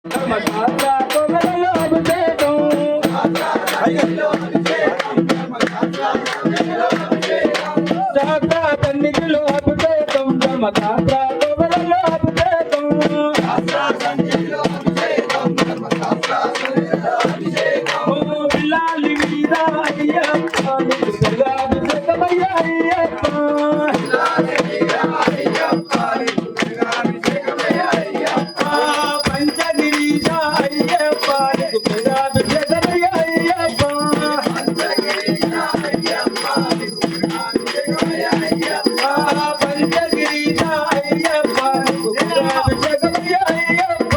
ధర్మశాస్త్ర కోవెలలో అభిషేకం శాస్త్ర సన్నిధిలో అభిషేకం ధర్మశాస్త్ర కోవెలలో అభిషేకం విల్లాలి వీర అయ్యప్ప నీకు అభిషేకమయ్యా అయ్యప్ప పంచగిరీశ అయ్యప్ప నీకు అభిషేకమయ్యా అయ్యప్ప పంచగిరీశ అయ్యప్ప నీకు అభిషేకమయ్యా అయ్యప్ప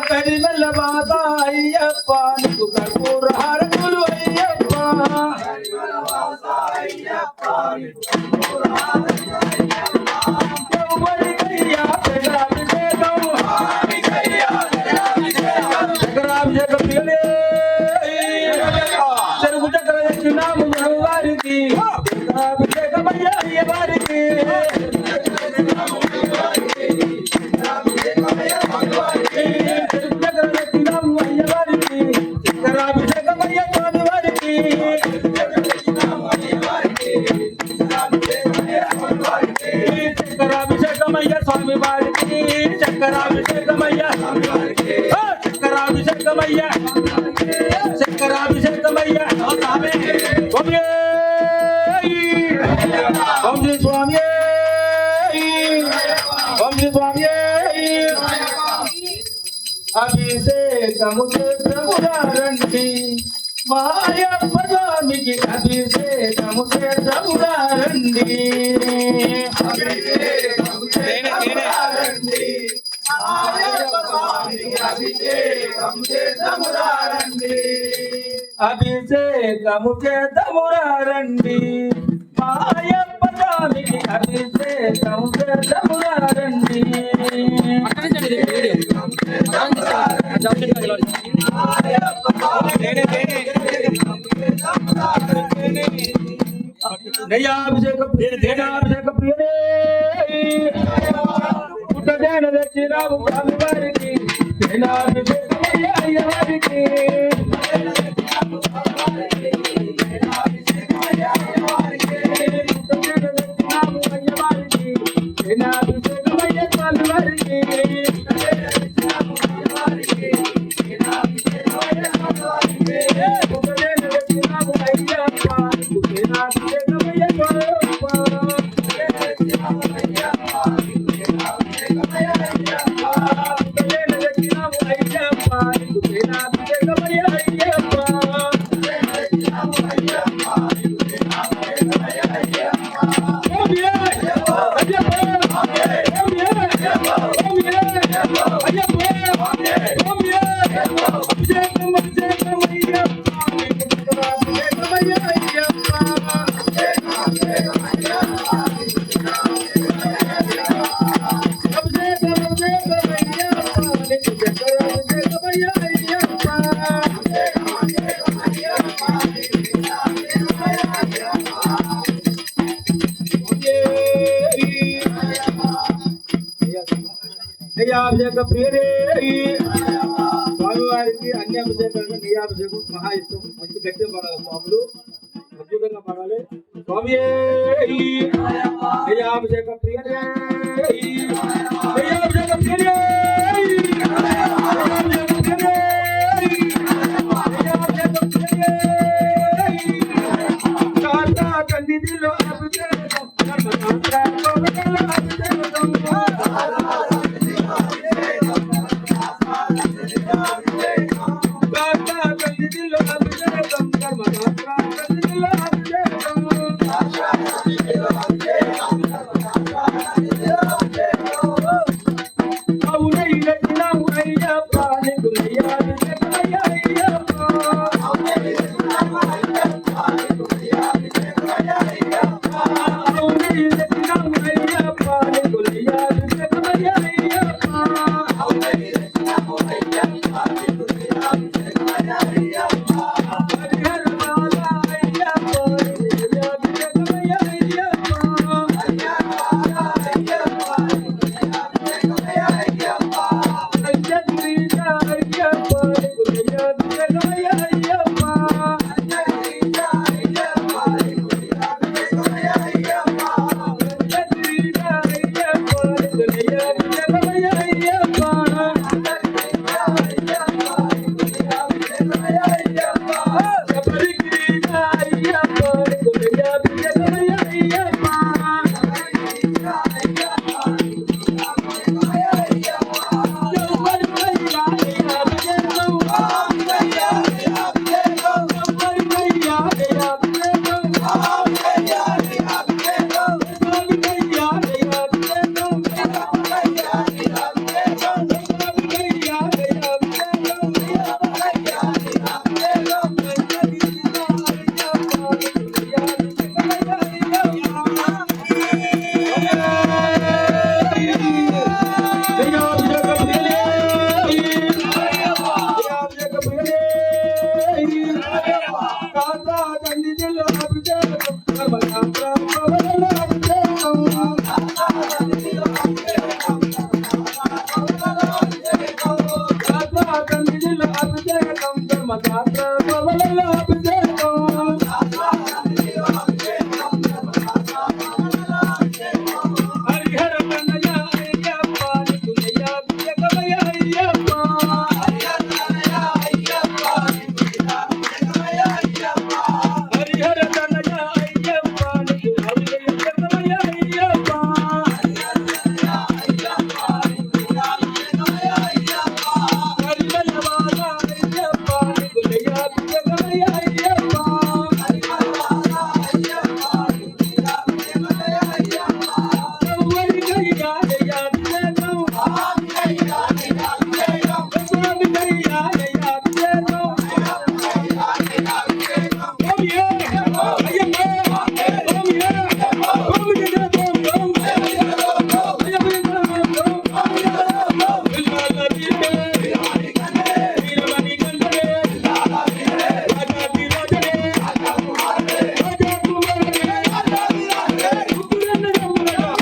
కరిమల్ల బాబా అయ్యప్ప నీకు కర్పూర హారతులు అయ్యప్ప ఎవరికయ్యా పెదాభిషేకం చక్రాభిషేకం ప్రియులే చెరుకు చక్ర దక్షిణాము వారికి చక్రాభిషేకమయ్యా అయ్యవారికి చక్రాభిషేకమయ్యా స్వామి వారికి చక్రాభిషేకమయ్యా చక్రాభిషేకమయ్యా చక్రాభిషేకమయ్యా స్వామి ఓం శ్రీ స్వామి ఓం శ్రీ స్వామి అభిషేకము చేద్దామురండి మాయప్ప స్వామికి అభిషేకము చేద్దామురండి అభిషేకము చేద్దామురండి మాయప్ప స్వామికి అభిషేకము చేద్దామురండి నయాభిషేక ప్రియనే పుట్టదేన దక్షిణాము స్వామి వారికి సేనాభిషేకమయ్యా అయ్యవారికి సేనాభిషేకమయ్యా స్వామి వారికి నయాభిషేక ప్రియనే స్వామివారికి అన్యాభిషేకంగా నయాభిషేకం మహా ఇష్టం. మంచి గట్టిగా పడాలి స్వాములు, అద్భుతంగా పడాలి. స్వామి నయాభిషేక ప్రియనే నయాభిషేక ప్రియనే కన్నిధిలో అభిషేకం